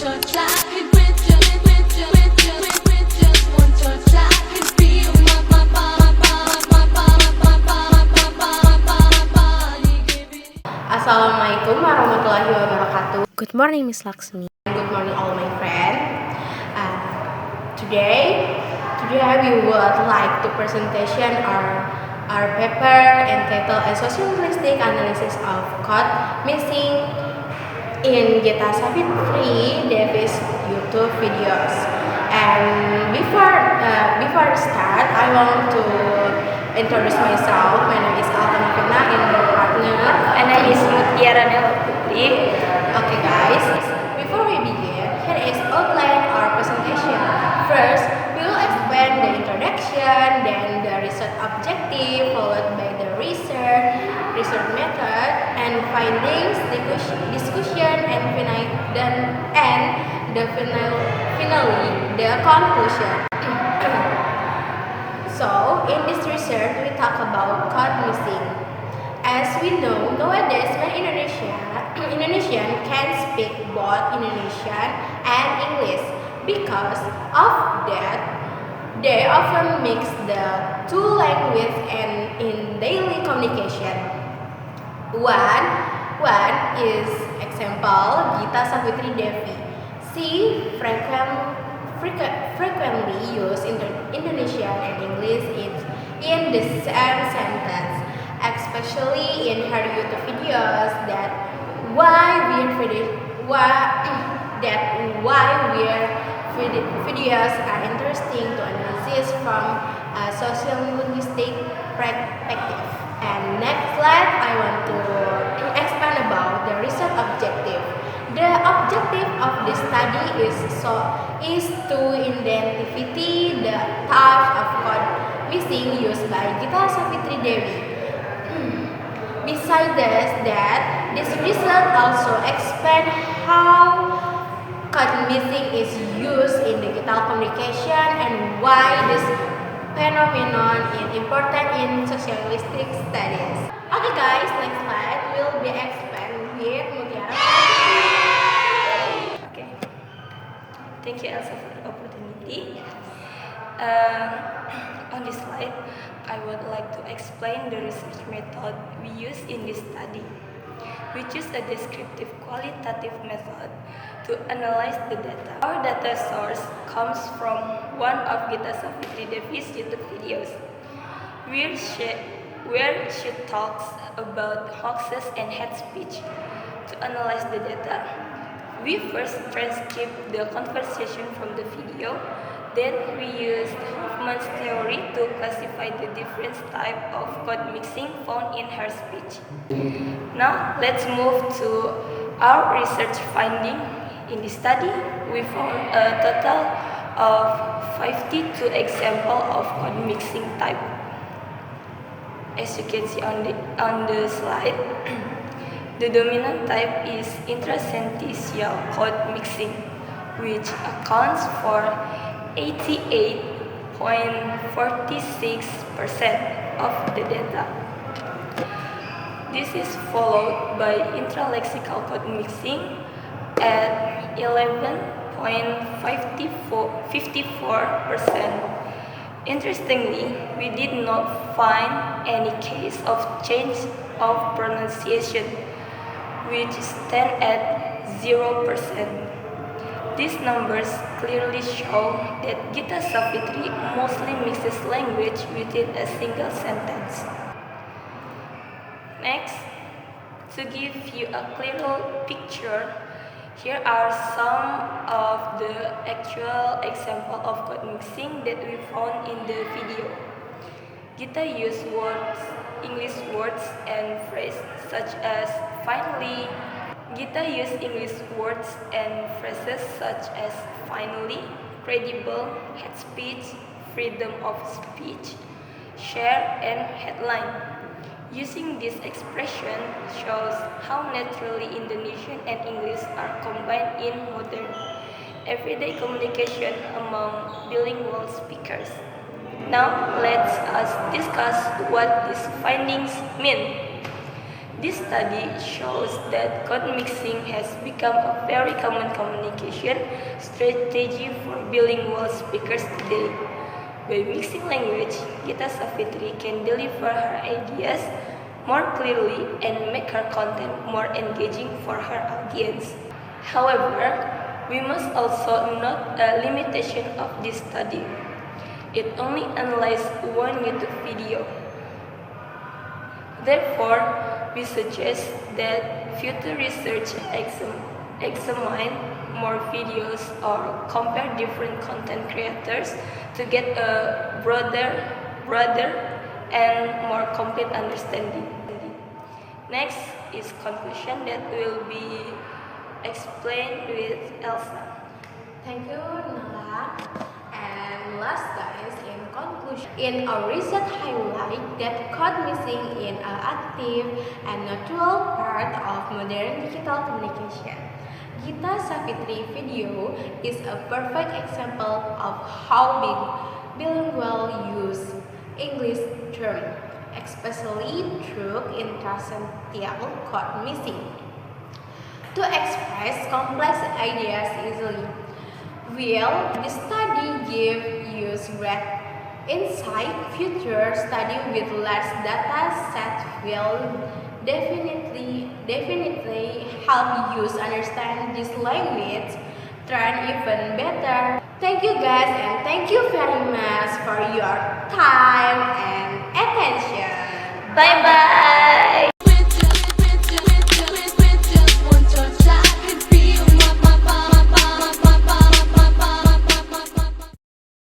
touch, I could with just one touch, I could feel my body giving. Assalamualaikum warahmatullahi wabarakatuh. Good morning, Miss Laksmi. Good morning, all my friends. Today we would like to presentation our paper entitled A Sociolinguistic Analysis of Code Missing in Gita Savitri Devi's YouTube videos. And before start, I want to introduce myself. My name is Altanafina and my partner. My name is Mutiara Nela Putri. Okay, guys. Before we begin, here is outline our presentation. First, we will explain the introduction, then the research objective, followed by the research method, and findings, discussion, and finally the conclusion. So, in this research, we talk about code missing. As we know, nowadays many Indonesian can speak both Indonesian and English. Because of that, they often mix the two languages and in daily communication. One is example Gita Savitri Devi. She frequently use Indonesian and English in the same sentence, especially in her YouTube videos. Videos are interesting to analyze from a sociolinguistic perspective. And next slide, I want to expand about the research objective. The objective of this study is to identify the types of code missing used by Gita Savitri Devi. Besides that, this research also explain how code missing is used in digital communication and why this phenomenon is important in sociolinguistic studies. Okay guys, next slide will be explained with Mutiara. Okay. Thank you, Elsa, for the opportunity. On this slide, I would like to explain the research method we use in this study. We choose a descriptive qualitative method to analyze the data. Our data source comes from one of Gita Savitri Devi's YouTube videos, where she talks about hoaxes and hate speech. To analyze the data, we first transcribe the conversation from the video. Then we used Hoffman's theory to classify the different types of code mixing found in her speech. Now let's move to our research finding. In this study, we found a total of 52 examples of code mixing type. As you can see on the slide, the dominant type is intrasentential code mixing, which accounts for 88.46% of the data. This is followed by intralexical code mixing at 11.54%. Interestingly, we did not find any case of change of pronunciation, which stand at 0%. These numbers clearly show that Gita Savitri mostly mixes language within a single sentence. Next, to give you a clearer picture, here are some of the actual examples of code mixing that we found in the video. Gita used English words and phrases such as finally. Gita used English words and phrases such as finally, credible, hate speech, freedom of speech, share, and headline. Using this expression shows how naturally Indonesian and English are combined in modern, everyday communication among bilingual speakers. Now, let's discuss what these findings mean. This study shows that code mixing has become a very common communication strategy for bilingual speakers today. By mixing language, Gita Savitri can deliver her ideas more clearly and make her content more engaging for her audience. However, we must also note a limitation of this study. It only analyzed one YouTube video. Therefore, we suggest that future research examine more videos or compare different content creators to get a broader and more complete understanding. Next is conclusion that will be explained with Elsa. Thank you, Nala. And last guys, in conclusion, in our research highlight that code mixing is an active and natural part of modern digital communication. Gita Savitri video is a perfect example of how bilingual use English term, especially through interstitial code mixing, to express complex ideas easily. Well, the study gave us great insight. Future study with large data set will definitely help you understand this language trend even better. Thank you guys and thank you very much for your time and attention. Bye bye.